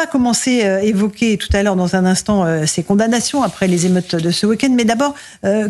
va commencer évoquer tout à l'heure dans un instant ces condamnations après les émeutes de ce week-end, mais d'abord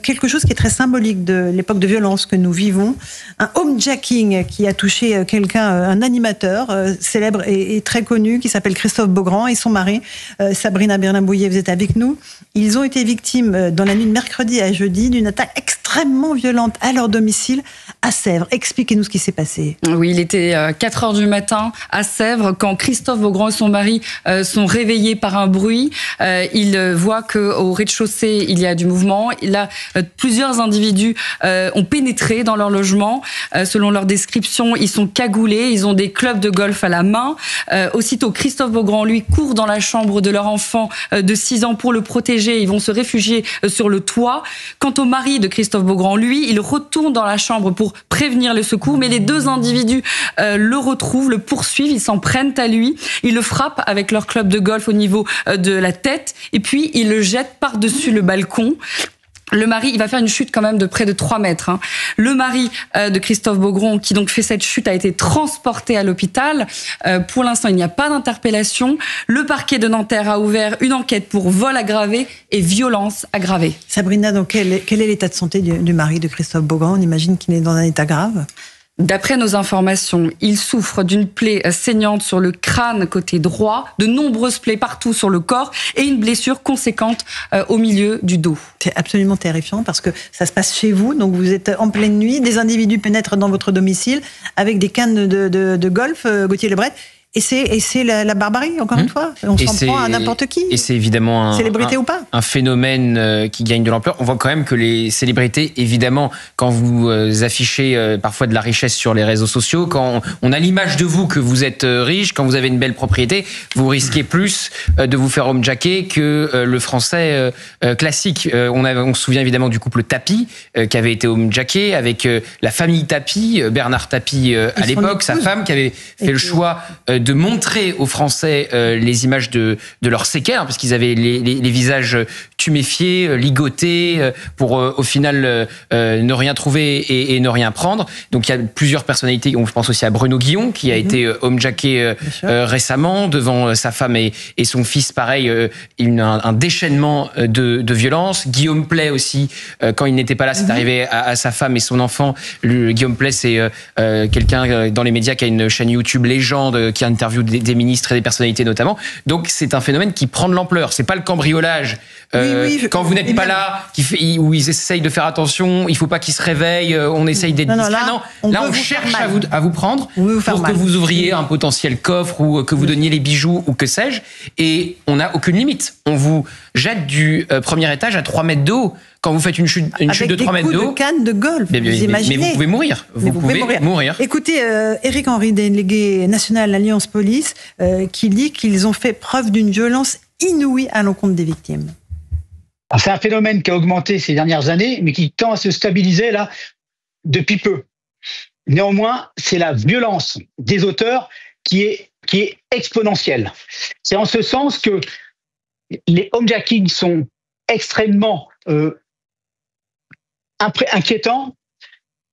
quelque chose qui est très symbolique de l'époque de violence que nous vivons, un homejacking qui a touché quelqu'un, un animateur célèbre et très connu qui s'appelle Christophe Beaugrand et son mari Sabrina Berlin-Bouillet, vous êtes avec nous. Ils ont été victimes dans la nuit de mercredi à jeudi d'une attaque extrêmement violente à leur domicile à Sèvres. Expliquez-nous ce qui s'est passé. Oui, il était 4h du matin à Sèvres quand Christophe Beaugrand et son mari sont réveillés par un bruit. Ils voient qu'au rez-de-chaussée, il y a du mouvement. Là, plusieurs individus ont pénétré dans leur logement. Selon leur description, ils sont cagoulés, ils ont des clubs de golf à la main. Aussitôt, Christophe Beaugrand, lui, court dans la chambre de leur enfant de 6 ans pour le protéger. Ils vont se réfugier sur le toit. Quant au mari de Christophe Beaugrand, lui, il retourne dans la chambre pour prévenir les secours, mais les deux individus le retrouvent, le poursuivent, ils s'en prennent à lui, ils le frappent avec leur club de golf au niveau de la tête, et puis ils le jettent par-dessus le balcon. Le mari, il va faire une chute quand même de près de 3 mètres. Le mari de Christophe Beaugrand, qui donc fait cette chute, a été transporté à l'hôpital. Pour l'instant, il n'y a pas d'interpellation. Le parquet de Nanterre a ouvert une enquête pour vol aggravé et violence aggravée. Sabrina, donc quel est l'état de santé du mari de Christophe Beaugrand? On imagine qu'il est dans un état grave. D'après nos informations, il souffre d'une plaie saignante sur le crâne côté droit, de nombreuses plaies partout sur le corps et une blessure conséquente au milieu du dos. C'est absolument terrifiant parce que ça se passe chez vous, donc vous êtes en pleine nuit, des individus pénètrent dans votre domicile avec des cannes de golf, Gauthier Lebret. Et c'est la barbarie, encore une fois. On s'en prend à n'importe qui. Et c'est évidemment célébrité ou pas, un phénomène qui gagne de l'ampleur. On voit quand même que les célébrités, évidemment, quand vous affichez parfois de la richesse sur les réseaux sociaux, quand on a l'image de vous que vous êtes riche, quand vous avez une belle propriété, vous risquez plus de vous faire homejacker que le français classique. On se souvient évidemment du couple Tapie qui avait été homejacké, avec la famille Tapie, Bernard Tapie à l'époque, sa femme qui avait fait le choix de montrer aux Français les images de leurs séquelles, parce qu'ils avaient les visages tuméfiés, ligotés, pour au final ne rien trouver et ne rien prendre. Donc il y a plusieurs personnalités. On pense aussi à Bruno Guillon, qui a été homejacké récemment devant sa femme et son fils. Pareil, un déchaînement de violence. Guillaume Pley aussi, quand il n'était pas là, c'est arrivé à sa femme et son enfant. Guillaume Pley, c'est quelqu'un dans les médias qui a une chaîne YouTube légende, qui interviewe des ministres et des personnalités notamment. Donc c'est un phénomène qui prend de l'ampleur. C'est pas le cambriolage. Quand vous n'êtes pas là, où ils essayent de faire attention, il faut pas qu'ils se réveillent, on essaye d'être discret. Là, on cherche à vous prendre pour que vous ouvriez un potentiel coffre ou que vous donniez les bijoux ou que sais-je. Et on n'a aucune limite. On vous jette du premier étage à 3 mètres de haut. Quand vous faites une chute de 3 mètres de haut, avec des coups de canne de golf, vous imaginez. Mais vous pouvez mourir. Vous pouvez mourir. Écoutez, Éric Henry, délégué national Alliance Police, qui dit qu'ils ont fait preuve d'une violence inouïe à l'encontre des victimes. C'est un phénomène qui a augmenté ces dernières années, mais qui tend à se stabiliser là depuis peu. Néanmoins, c'est la violence des auteurs qui est exponentielle. C'est en ce sens que les homejackings sont extrêmement inquiétants,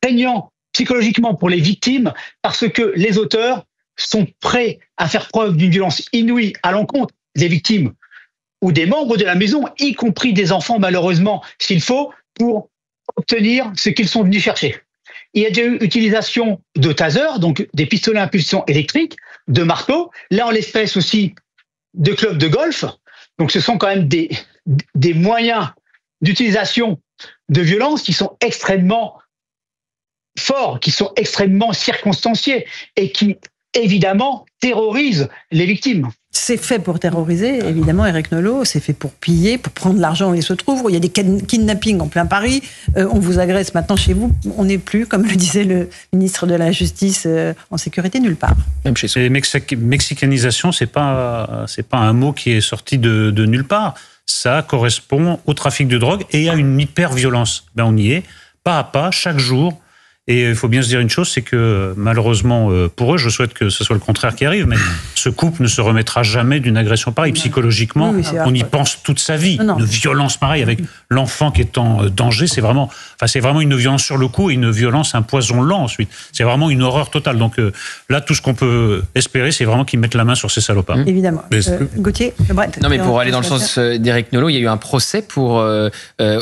craignants psychologiquement pour les victimes, parce que les auteurs sont prêts à faire preuve d'une violence inouïe à l'encontre des victimes ou des membres de la maison, y compris des enfants malheureusement, s'il faut, pour obtenir ce qu'ils sont venus chercher. Il y a déjà eu utilisation de tasers, donc des pistolets à impulsion électrique, de marteaux, là en l'espèce aussi de clubs de golf. Donc ce sont quand même des moyens d'utilisation de violence qui sont extrêmement forts, qui sont extrêmement circonstanciés et qui évidemment terrorisent les victimes. C'est fait pour terroriser, évidemment, Éric Nolot. C'est fait pour piller, pour prendre l'argent où il se trouve. Il y a des kidnappings en plein Paris. On vous agresse maintenant chez vous. On n'est plus, comme le disait le ministre de la Justice, en sécurité nulle part. Même chez soi. Mexicanisation, c'est pas un mot qui est sorti de nulle part. Ça correspond au trafic de drogue et à une hyper-violence. On y est, pas à pas, chaque jour. Et il faut bien se dire une chose, c'est que malheureusement pour eux, je souhaite que ce soit le contraire qui arrive, mais ce couple ne se remettra jamais d'une agression pareille. Psychologiquement, on y pense toute sa vie. Une violence pareille avec l'enfant qui est en danger, c'est vraiment une violence sur le coup et une violence, un poison lent ensuite. C'est vraiment une horreur totale. Donc là, tout ce qu'on peut espérer, c'est vraiment qu'ils mettent la main sur ces salopards. Évidemment. Gauthier, non, mais pour aller dans le sens d'Éric Nolot, il y a eu un procès pour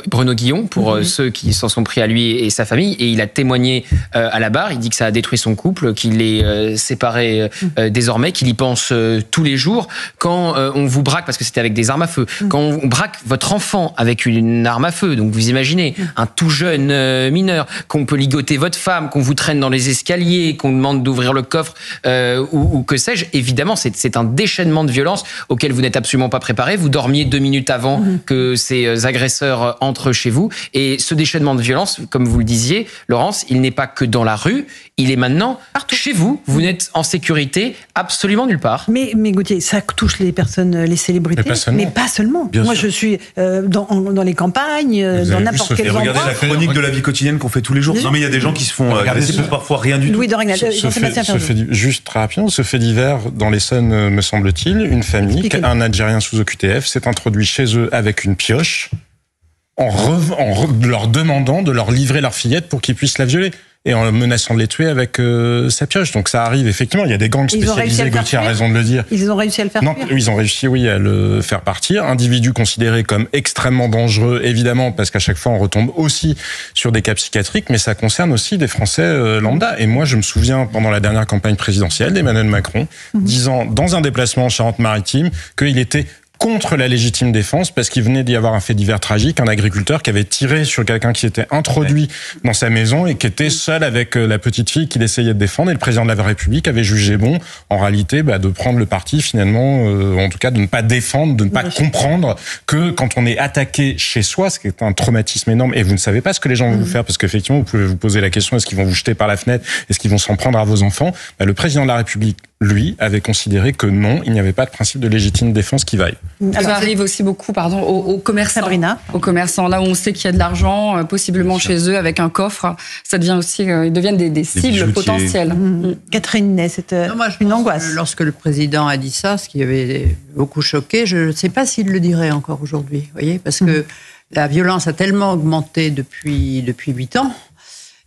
Bruno Guillon, pour ceux qui s'en sont pris à lui et sa famille, et il a témoigné à la barre. Il dit que ça a détruit son couple, qu'il est séparé désormais, qu'il y pense tous les jours. Quand on vous braque, parce que c'était avec des armes à feu, quand on braque votre enfant avec une arme à feu, donc vous imaginez un tout jeune mineur, qu'on peut ligoter votre femme, qu'on vous traîne dans les escaliers, qu'on demande d'ouvrir le coffre ou que sais-je, évidemment c'est un déchaînement de violence auquel vous n'êtes absolument pas préparé. Vous dormiez 2 minutes avant que ces agresseurs entrent chez vous, et ce déchaînement de violence, comme vous le disiez, Laurence, il n'est pas que dans la rue, il est maintenant partout. Chez vous. Vous n'êtes en sécurité absolument nulle part. Mais Gauthier, ça touche les personnes, les célébrités, mais pas seulement. Moi, je suis dans les campagnes, dans n'importe quel endroit. Regardez la chronique de la vie quotidienne qu'on fait tous les jours. Non, mais il y a des gens qui se font agresser pour parfois rien du tout. Louis de Ragnal, juste très rapidement, ce fait divers dans l'Essonne, me semble-t-il, une famille, un Algérien sous OQTF, s'est introduit chez eux avec une pioche en leur demandant de leur livrer leur fillette pour qu'ils puissent la violer, et en menaçant de les tuer avec sa pioche. Donc ça arrive, effectivement, il y a des gangs spécialisés, Gauthier a raison de le dire. Ils ont réussi à le faire fuir. Ils ont réussi, à le faire partir. Individu considéré comme extrêmement dangereux, évidemment, parce qu'à chaque fois on retombe aussi sur des cas psychiatriques, mais ça concerne aussi des Français lambda. Et moi, je me souviens, pendant la dernière campagne présidentielle d'Emmanuel Macron, disant dans un déplacement en Charente-Maritime qu'il était contre la légitime défense, parce qu'il venait d'y avoir un fait divers tragique, un agriculteur qui avait tiré sur quelqu'un qui s'était introduit dans sa maison et qui était seul avec la petite fille qu'il essayait de défendre, et le président de la République avait jugé bon, en réalité, de prendre le parti, finalement, en tout cas de ne pas défendre, de ne pas comprendre que quand on est attaqué chez soi, ce qui est un traumatisme énorme, et vous ne savez pas ce que les gens vont vous faire, parce qu'effectivement, vous pouvez vous poser la question, est-ce qu'ils vont vous jeter par la fenêtre, est-ce qu'ils vont s'en prendre à vos enfants? Le président de la République, lui, avait considéré que non, il n'y avait pas de principe de légitime défense qui vaille. Ça arrive aussi beaucoup, aux commerçants. Sabrina. Aux commerçants, là où on sait qu'il y a de l'argent, possiblement chez eux, avec un coffre, ça devient aussi, ils deviennent des cibles potentielles. Catherine Ney, c'est une angoisse. Lorsque le président a dit ça, ce qui avait beaucoup choqué, je ne sais pas s'il le dirait encore aujourd'hui, vous voyez, parce que la violence a tellement augmenté depuis 8 ans.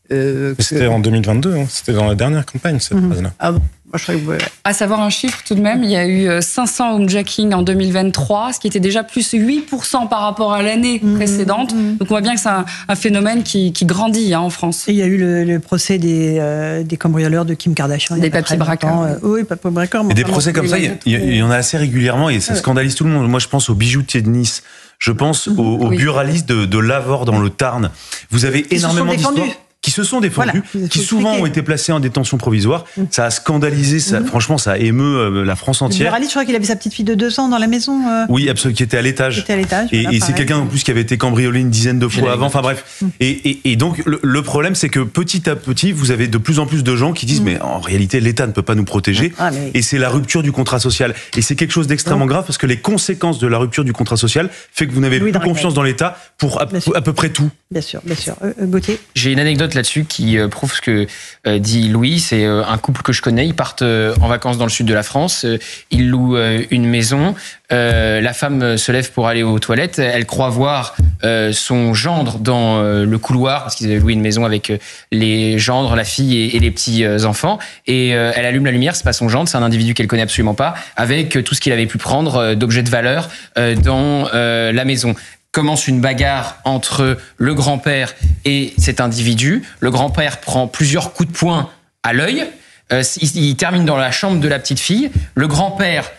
C'était en 2022, c'était dans la dernière campagne, cette phrase-là. Ah bon? Moi, je crois que à savoir un chiffre tout de même, il y a eu 500 homejacking en 2023, ce qui était déjà plus 8% par rapport à l'année précédente. Donc on voit bien que c'est un phénomène qui grandit en France. Et il y a eu le procès des cambrioleurs de Kim Kardashian. Des papiers braqueurs. Oui, papiers braqueurs. Et des procès comme ça, il y en a assez régulièrement et ça scandalise tout le monde. Moi, je pense aux bijoutiers de Nice. Je pense aux buralistes de Lavore dans le Tarn. Vous avez énormément d'histoires qui se sont défendus, qui souvent ont été placés en détention provisoire. Ça a scandalisé, franchement, ça émeut la France entière. Le buraliste, je crois qu'il avait sa petite fille de 2 ans dans la maison. Oui, absolument, qui était à l'étage. Et c'est quelqu'un en plus qui avait été cambriolé une dizaine de fois avant. Enfin bref. Et donc le problème, c'est que petit à petit, vous avez de plus en plus de gens qui disent mais en réalité, l'État ne peut pas nous protéger. Et c'est la rupture du contrat social. Et c'est quelque chose d'extrêmement grave parce que les conséquences de la rupture du contrat social fait que vous n'avez plus confiance dans l'État pour à peu près tout. Bien sûr, bien sûr. Gauthier. J'ai une anecdote là-dessus qui prouve ce que dit Louis. C'est un couple que je connais. Ils partent en vacances dans le sud de la France. Ils louent une maison. La femme se lève pour aller aux toilettes. Elle croit voir son gendre dans le couloir parce qu'ils avaient loué une maison avec les gendres, la fille et les petits enfants. Et elle allume la lumière. C'est pas son gendre, c'est un individu qu'elle connaît absolument pas, avec tout ce qu'il avait pu prendre d'objets de valeur dans la maison. Commence une bagarre entre le grand-père et cet individu. Le grand-père prend plusieurs coups de poing à l'œil. Il termine dans la chambre de la petite fille. Le grand-père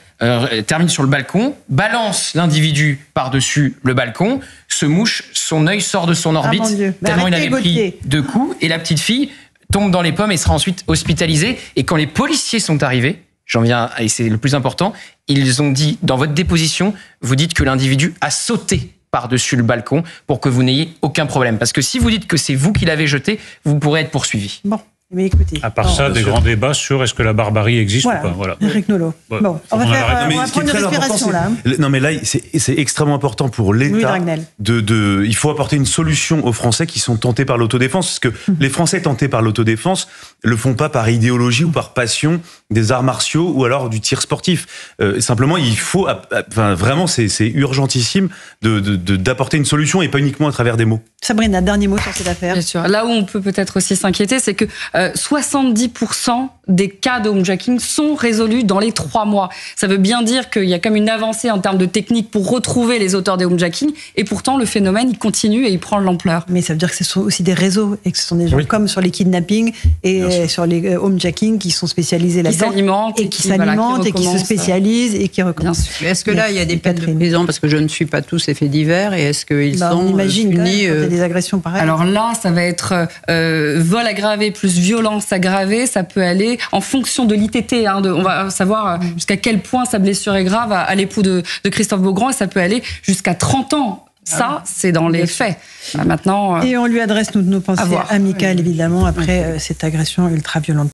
termine sur le balcon, balance l'individu par-dessus le balcon, se mouche, son œil sort de son orbite, tellement il avait pris 2 coups. Et la petite fille tombe dans les pommes et sera ensuite hospitalisée. Et quand les policiers sont arrivés, j'en viens, et c'est le plus important, ils ont dit, dans votre déposition, vous dites que l'individu a sauté par-dessus le balcon pour que vous n'ayez aucun problème. Parce que si vous dites que c'est vous qui l'avez jeté, vous pourrez être poursuivi. Bon. Mais écoutez, à part ça, des grands débats sur est-ce que la barbarie existe ou pas. Voilà. Eric Nolot. Ouais. Bon, on va prendre une respiration là. Non, mais là, c'est extrêmement important pour l'État il faut apporter une solution aux Français qui sont tentés par l'autodéfense, parce que les Français tentés par l'autodéfense le font pas par idéologie ou par passion des arts martiaux ou alors du tir sportif. Simplement, il faut, vraiment, c'est urgentissime d'apporter une solution et pas uniquement à travers des mots. Sabrina, dernier mot sur cette affaire. Bien sûr. Là où on peut peut-être aussi s'inquiéter, c'est que 70% des cas de homejacking sont résolus dans les 3 mois. Ça veut bien dire qu'il y a comme une avancée en termes de technique pour retrouver les auteurs des homejacking, et pourtant le phénomène il continue et il prend de l'ampleur. Mais ça veut dire que ce sont aussi des réseaux et que ce sont des gens comme sur les kidnappings et sur les homejacking qui sont spécialisés là-dedans et qui s'alimentent et qui se spécialisent et qui recommencent. Est-ce que là il y a des peines de prison, parce que je ne suis pas tous ces faits divers, et est-ce qu'ils sont punis des agressions pareilles? Alors là, ça va être vol aggravé plus violence aggravée. Ça peut aller en fonction de l'ITT. On va savoir jusqu'à quel point sa blessure est grave à l'époux de Christophe Beaugrand, et ça peut aller jusqu'à 30 ans. Ça, c'est dans les faits. Maintenant, et on lui adresse nos pensées amicales, évidemment, après cette agression ultra-violente.